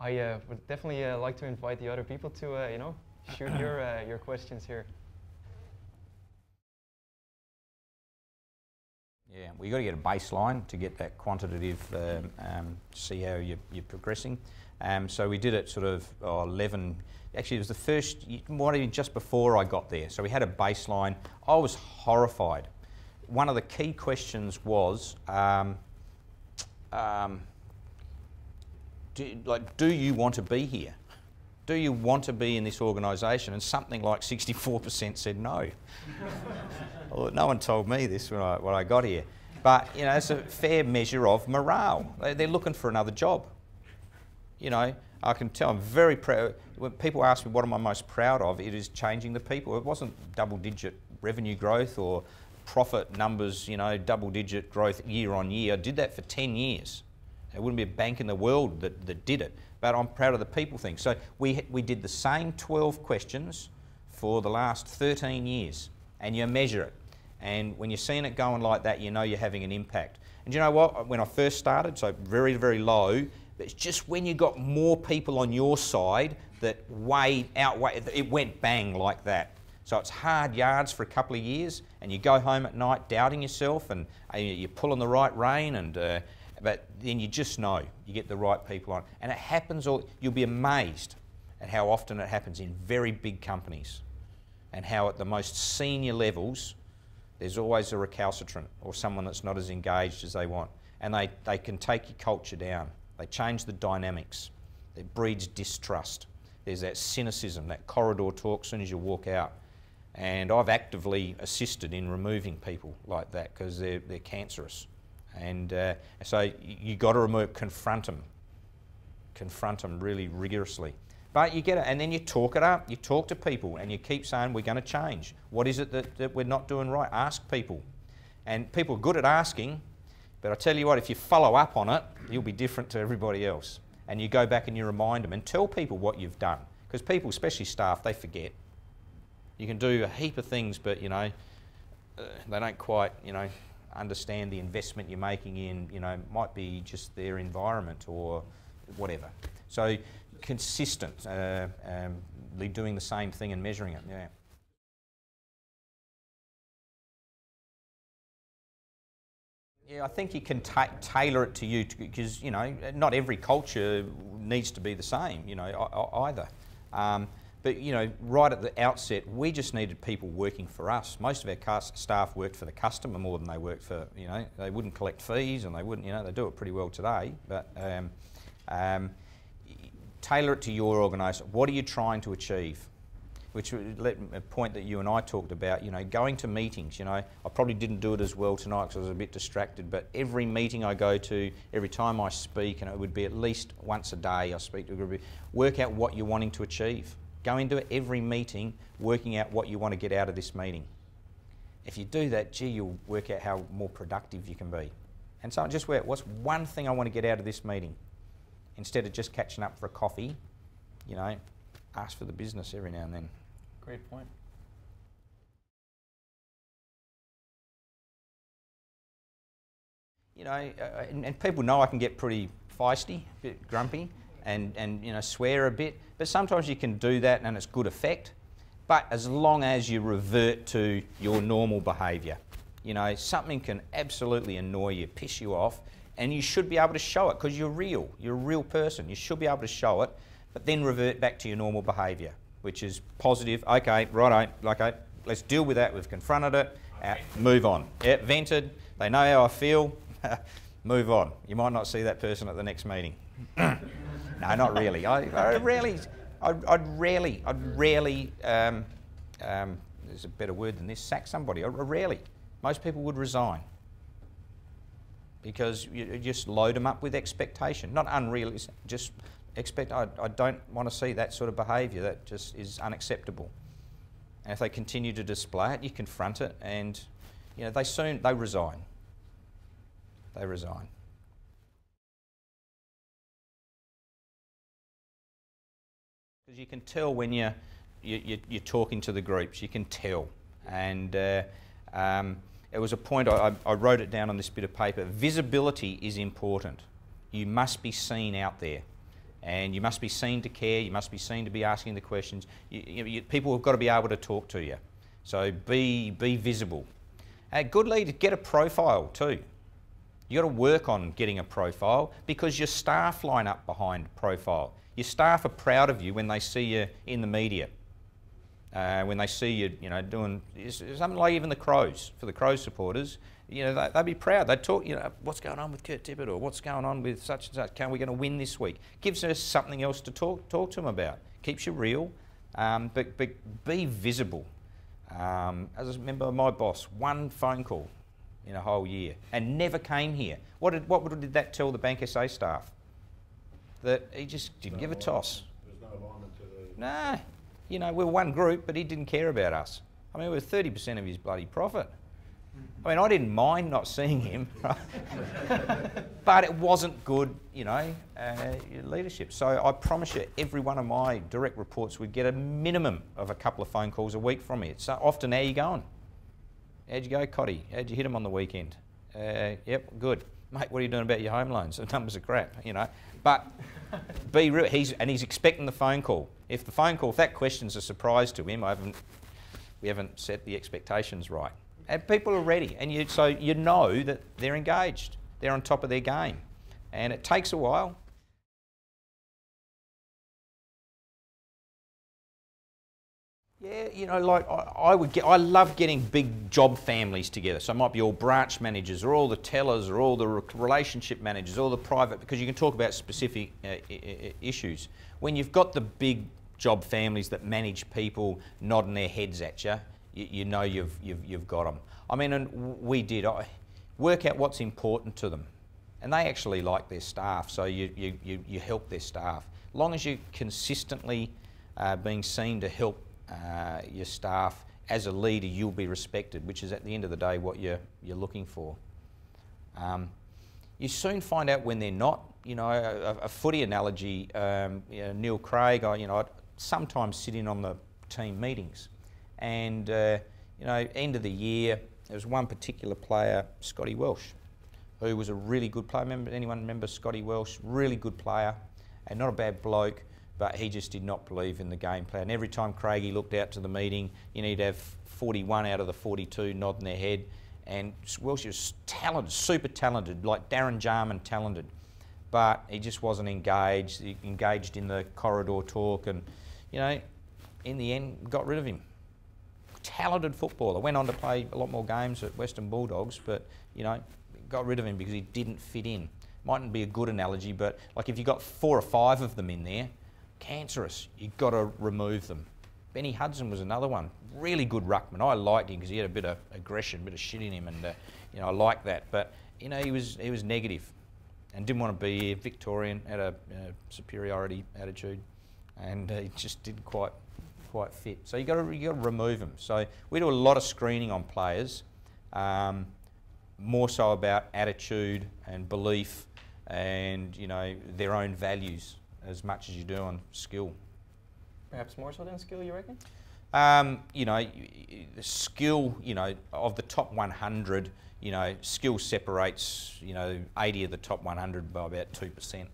I would definitely like to invite the other people to, you know, shoot your questions here. Yeah, well, you've got to get a baseline to get that quantitative, see how you're progressing. So we did it sort of 11, actually it was the first, might even just before I got there. So we had a baseline. I was horrified. One of the key questions was, do you want to be here? Do you want to be in this organisation? And something like 64% said no. Well, no one told me this when I got here. But, you know, it's a fair measure of morale. They're looking for another job. You know, I can tell I'm very proud. When people ask me what am I most proud of, it is changing the people. It wasn't double-digit revenue growth or profit numbers, you know, double-digit growth year on year. I did that for 10 years. There wouldn't be a bank in the world that did it. But I'm proud of the people thing. So we did the same 12 questions for the last 13 years, and you measure it. And when you're seeing it going like that, you know you're having an impact. And you know what? When I first started, so very, very low, it's just when you got more people on your side that outweighed, it went bang like that. So it's hard yards for a couple of years, and you go home at night doubting yourself, and you're pulling the right rein, and but then you just know you get the right people on. And it happens, you'll be amazed at how often it happens in very big companies, and how at the most senior levels there's always a recalcitrant or someone that's not as engaged as they want. And they can take your culture down. They change the dynamics. It breeds distrust. There's that cynicism, that corridor talk as soon as you walk out. And I've actively assisted in removing people like that because they're cancerous. And so you got to confront them really rigorously. But you get it, and then you talk it up, you talk to people, and you keep saying, we're going to change. What is it that we're not doing right? Ask people. And people are good at asking, but I tell you what, if you follow up on it, you'll be different to everybody else. And you go back and you remind them and tell people what you've done. Because people, especially staff, they forget. You can do a heap of things, but, you know, they don't quite, you know, understand the investment you're making in, you know, might be just their environment or whatever. So consistent, doing the same thing and measuring it, yeah. Yeah, I think you can tailor it to you because, you know, not every culture needs to be the same, you know, either. But, you know, right at the outset, we just needed people working for us. Most of our staff worked for the customer more than they worked for, you know, they wouldn't collect fees and they wouldn't, you know, they do it pretty well today. But tailor it to your organisation. What are you trying to achieve? Which a point that you and I talked about, you know, going to meetings, you know, I probably didn't do it as well tonight because I was a bit distracted, but every meeting I go to, every time I speak, and it would be at least once a day I speak to a group, work out what you're wanting to achieve. Go into every meeting working out what you want to get out of this meeting. If you do that, gee, you'll work out how more productive you can be. And so just what's one thing I want to get out of this meeting? Instead of just catching up for a coffee, you know, ask for the business every now and then. Great point. You know, and people know I can get pretty feisty, a bit grumpy, and you know, swear a bit. But sometimes you can do that and it's good effect. But as long as you revert to your normal behaviour, you know, something can absolutely annoy you, piss you off, and you should be able to show it because you're real. You're a real person. You should be able to show it, but then revert back to your normal behaviour, which is positive. Okay, righto, okay, let's deal with that. We've confronted it. Move on. Yeah, vented. They know how I feel. Move on. You might not see that person at the next meeting. No, not really. I'd rarely. There's a better word than this. Sack somebody. Rarely. Most people would resign because you just load them up with expectation, not unrealistic. Just expect. I don't want to see that sort of behaviour. That just is unacceptable. And if they continue to display it, you confront it, and you know they resign. They resign. Because you can tell when you're talking to the groups, you can tell. And it was a point, I wrote it down on this bit of paper, visibility is important. You must be seen out there. and you must be seen to care, you must be seen to be asking the questions. People have got to be able to talk to you. So be visible. Good leaders, get a profile too. You've got to work on getting a profile because your staff line up behind profile. Your staff are proud of you when they see you in the media. When they see you, doing something like even the Crows, for the Crows supporters, they'd be proud. They'd talk, what's going on with Kurt Tippett, or what's going on with such and such. Can we going to win this week? Gives us something else to talk to them about. Keeps you real, but be visible. As a member of my boss, one phone call in a whole year, and never came here. What did that tell the Bank SA staff? That he just didn't give a toss. There's no alignment to the... Nah, we're one group, but he didn't care about us. I mean, we were 30% of his bloody profit. I mean, I didn't mind not seeing him, but it wasn't good, leadership. So I promise you, every one of my direct reports would get a minimum of a couple of phone calls a week from me. It's often, how you going? How'd you go, Cotty? How'd you hit him on the weekend? Yep, good. Mate, what are you doing about your home loans? The numbers are crap, But be real. He's expecting the phone call. If that question's a surprise to him, we haven't set the expectations right. And people are ready, and so you know that they're engaged. They're on top of their game, and it takes a while. Yeah, I love getting big job families together. So it might be all branch managers, or all the tellers, or all the relationship managers, all the private, because you can talk about specific issues. When you've got the big job families that manage people nodding their heads at you, you know you've got them. I mean, and we did. I work out what's important to them, and they actually like their staff. So you help their staff. As long as you're consistently being seen to help your staff as a leader, you'll be respected, which is at the end of the day what you're looking for. You soon find out when they're not. A footy analogy. Neil Craig. I'd sometimes sit in on the team meetings. And, end of the year, there was one particular player, Scotty Welsh, who was a really good player. Anyone remember Scotty Welsh? Really good player, and not a bad bloke, but he just did not believe in the game plan. Every time Craigie looked out to the meeting, he'd have 41 out of the 42 nodding their head. And Welsh was talented, super talented, like Darren Jarman talented. But he just wasn't engaged. He engaged in the corridor talk, and, in the end, got rid of him. Talented footballer. Went on to play a lot more games at Western Bulldogs, but got rid of him because he didn't fit in. Mightn't be a good analogy, but like if you got 4 or 5 of them in there, cancerous. You've got to remove them. Benny Hudson was another one. Really good ruckman. I liked him because he had a bit of aggression, a bit of shit in him, and I liked that. But he was negative, and didn't want to be here. Victorian, had a superiority attitude, and he just didn't quite fit. So you got to remove them. So we do a lot of screening on players, more so about attitude and belief, and their own values as much as you do on skill. Perhaps more so than skill, you reckon? The skill, of the top 100, skill separates, 80 of the top 100 by about 2%.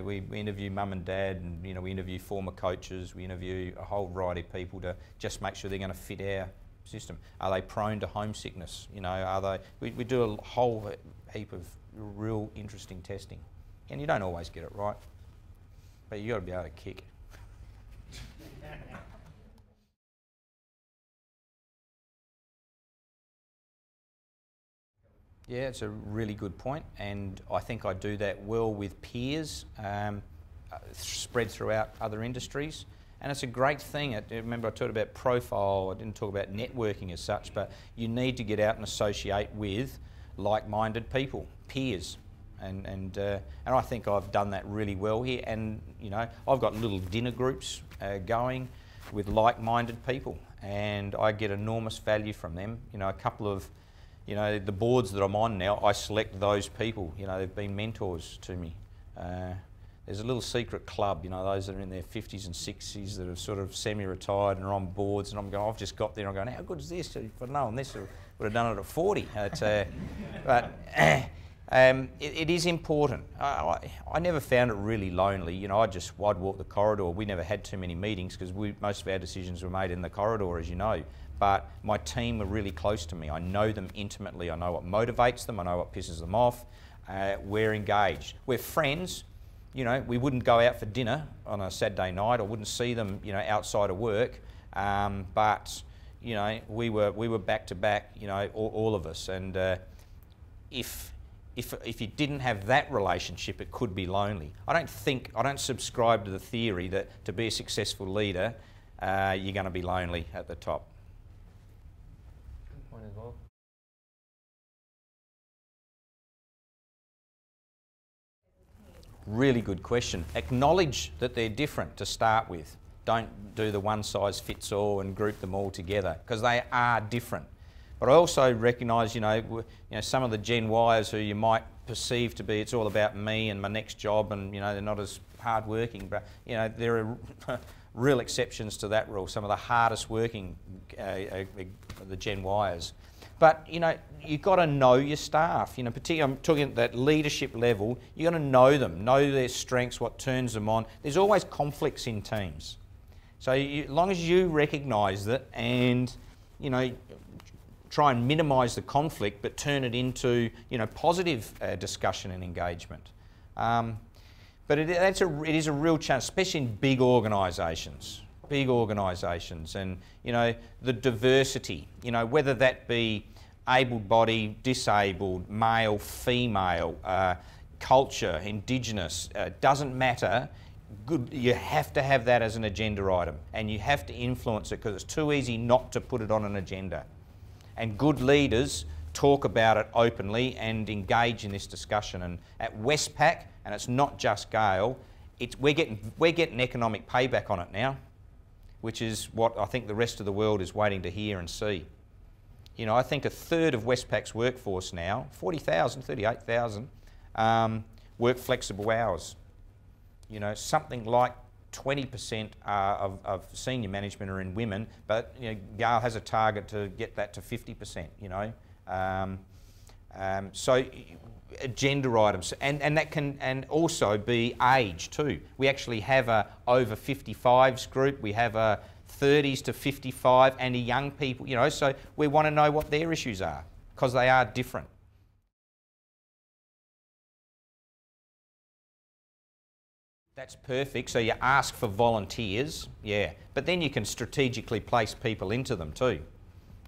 We interview mum and dad, and we interview former coaches, we interview a whole variety of people to just make sure they're going to fit our system. Are they prone to homesickness? Are they? We do a whole heap of real interesting testing, and you don't always get it right, but you got to be able to kick. Yeah, it's a really good point, and I think I do that well with peers, spread throughout other industries, and it's a great thing. Remember I talked about profile, I didn't talk about networking as such, but you need to get out and associate with like-minded people, peers, and I think I've done that really well here, and I've got little dinner groups going with like-minded people, and I get enormous value from them. A couple of the boards that I'm on now, I select those people. They've been mentors to me. There's a little secret club, those that are in their 50s and 60s that are sort of semi-retired and are on boards, and I'm going, I've just got there, and I'm going, how good is this? If I'd known this, I would have done it at 40. It is important. I never found it really lonely. You know, I'd walk the corridor. We never had too many meetings because most of our decisions were made in the corridor, as you know. But my team are really close to me. I know them intimately. I know what motivates them. I know what pisses them off. We're engaged. We're friends. You know, we wouldn't go out for dinner on a Saturday night or wouldn't see them, you know, outside of work. But, you know, we were back to back, you know, all of us. And if you didn't have that relationship, it could be lonely. I don't subscribe to the theory that to be a successful leader, you're going to be lonely at the top. Good point as well. Really good question. Acknowledge that they're different to start with. Don't do the one size fits all and group them all together, because they are different. But I also recognise, you know, some of the Gen Yers who you might perceive to be, it's all about me and my next job, and you know they're not as hard working. But you know there are real exceptions to that rule. Some of the hardest working, the Gen Yers. But you know you've got to know your staff. You know, particularly I'm talking at that leadership level. You've got to know them, know their strengths, what turns them on. There's always conflicts in teams. So as long as you recognise that and you know, try and minimise the conflict, but turn it into, you know, positive discussion and engagement. But it is a real challenge, especially in big organisations. Big organisations, and you know the diversity. You know, whether that be able-bodied, disabled, male, female, culture, Indigenous, doesn't matter. Good, you have to have that as an agenda item, and you have to influence it because it's too easy not to put it on an agenda. And good leaders talk about it openly and engage in this discussion. And at Westpac, and it's not just Gale, we're getting economic payback on it now, which is what I think the rest of the world is waiting to hear and see. You know, I think a third of Westpac's workforce now, 40,000, 38,000, work flexible hours. You know, something like 20% of senior management are in women, but you know, Gale has a target to get that to 50%, you know. So gender items, and that can also be age too. We actually have a over 55s group, we have a 30s to 55 and a young people, you know, so we want to know what their issues are because they are different. That's perfect. So you ask for volunteers, yeah, but then you can strategically place people into them too.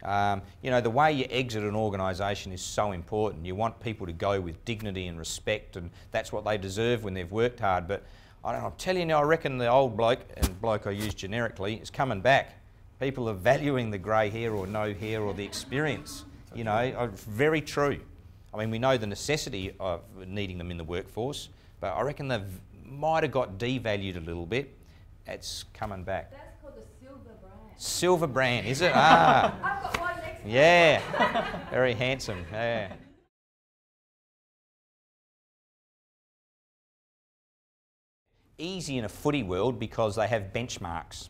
You know, the way you exit an organisation is so important. You want people to go with dignity and respect, and that's what they deserve when they've worked hard. But I'm telling you now, I reckon the old bloke, and bloke I use generically, is coming back. People are valuing the grey hair or no hair or the experience. You know, very true. I mean, we know the necessity of needing them in the workforce, but I reckon they've might have got devalued a little bit. It's coming back. That's called the silver brand. Silver brand, is it? Ah. I've got one next to Yeah. Very handsome. Yeah. Easy in a footy world because they have benchmarks.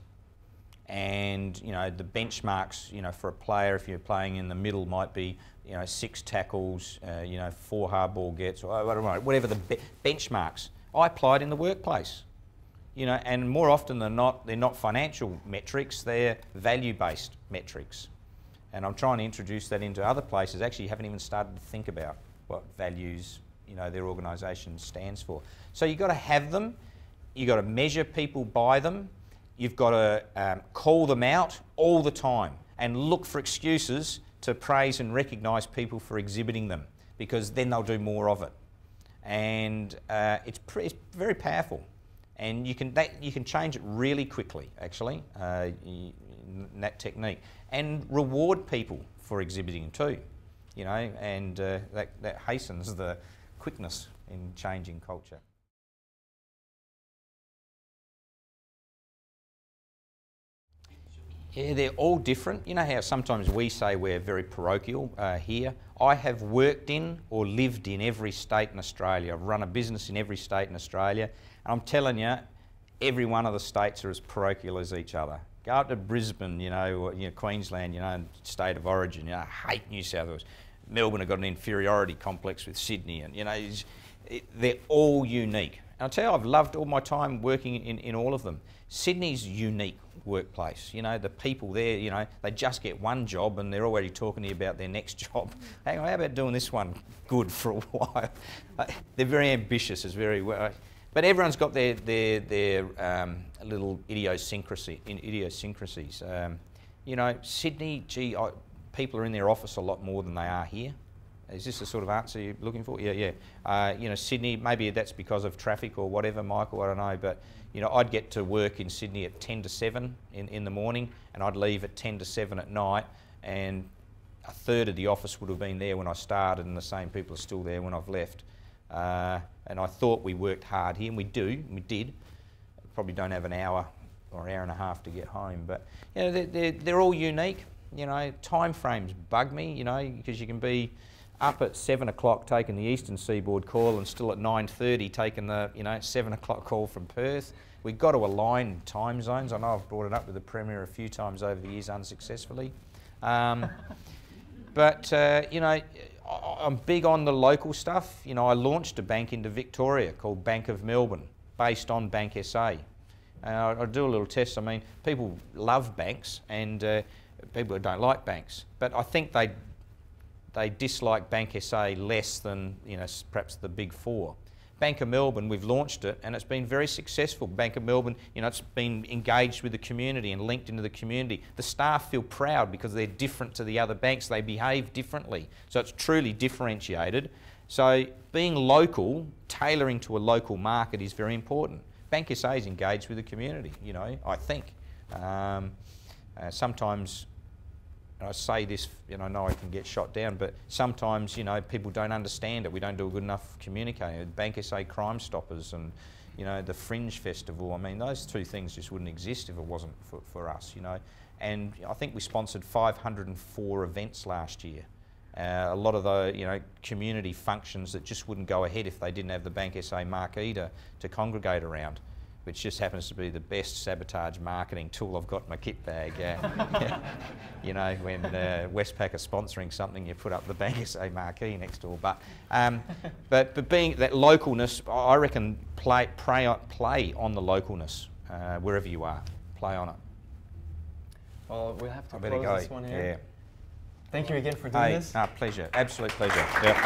And, you know, the benchmarks, you know, for a player, if you're playing in the middle, might be, you know, 6 tackles, you know, 4 hard ball gets, or whatever the benchmarks. I apply it in the workplace, you know, and more often than not, they're not financial metrics, they're value-based metrics. And I'm trying to introduce that into other places. Actually, you haven't even started to think about what values, you know, their organisation stands for. So you've got to have them, you've got to measure people by them, you've got to call them out all the time and look for excuses to praise and recognise people for exhibiting them, because then they'll do more of it. And it's very powerful, and you can change it really quickly, actually, in that technique, and reward people for exhibiting too, you know, and that hastens the quickness in changing culture. Yeah, they're all different. You know how sometimes we say we're very parochial here? I have worked in or lived in every state in Australia. I've run a business in every state in Australia. And I'm telling you, every one of the states are as parochial as each other. Go up to Brisbane, you know, Queensland, you know, state of origin, you know, I hate New South Wales. Melbourne have got an inferiority complex with Sydney, and you know, they're all unique. And I'll tell you, I've loved all my time working in all of them. Sydney's unique workplace. You know, the people there, you know, they just get one job and they're already talking to you about their next job. Hang on, how about doing this one good for a while? They're very ambitious, it's very well. But everyone's got their little idiosyncrasies. You know, Sydney, gee, people are in their office a lot more than they are here. Is this the sort of answer you're looking for? Yeah. You know, Sydney, maybe that's because of traffic or whatever, Michael, I don't know, but you know, I'd get to work in Sydney at 10 to 7 in the morning, and I'd leave at 10 to 7 at night, and a third of the office would have been there when I started, and the same people are still there when I've left. And I thought we worked hard here, and we did. Probably don't have an hour or hour and a half to get home, but you know, they're all unique. You know, time frames bug me, you know, because you can be up at 7 o'clock taking the Eastern Seaboard call and still at 9:30 taking the, you know, 7 o'clock call from Perth. We've got to align time zones. I know I've brought it up with the Premier a few times over the years unsuccessfully. But, you know, I'm big on the local stuff. You know, I launched a bank into Victoria called Bank of Melbourne, based on Bank SA. I do a little test. I mean, people love banks and people don't like banks, but I think they dislike Bank SA less than, you know, perhaps the big four. Bank of Melbourne, we've launched it and it's been very successful. Bank of Melbourne, you know, it's been engaged with the community and linked into the community. The staff feel proud because they're different to the other banks. They behave differently. So it's truly differentiated. So being local, tailoring to a local market is very important. Bank SA is engaged with the community, you know, I think. Sometimes, I say this, you know, I know I can get shot down, but sometimes, you know, people don't understand it. We don't do a good enough communicating. Bank SA Crime Stoppers and, you know, the Fringe Festival. I mean, those two things just wouldn't exist if it wasn't for us, you know. And I think we sponsored 504 events last year. A lot of the, you know, community functions that just wouldn't go ahead if they didn't have the Bank SA marquee to congregate around, which just happens to be the best sabotage marketing tool I've got in my kit bag. You know, when Westpac are sponsoring something, you put up the Bank SA marquee next door. But being that localness, I reckon play on the localness wherever you are. Play on it. Well, we'll have to I better close go. this one here. Yeah. Thank you again for doing this. Pleasure. Absolute pleasure. Yeah.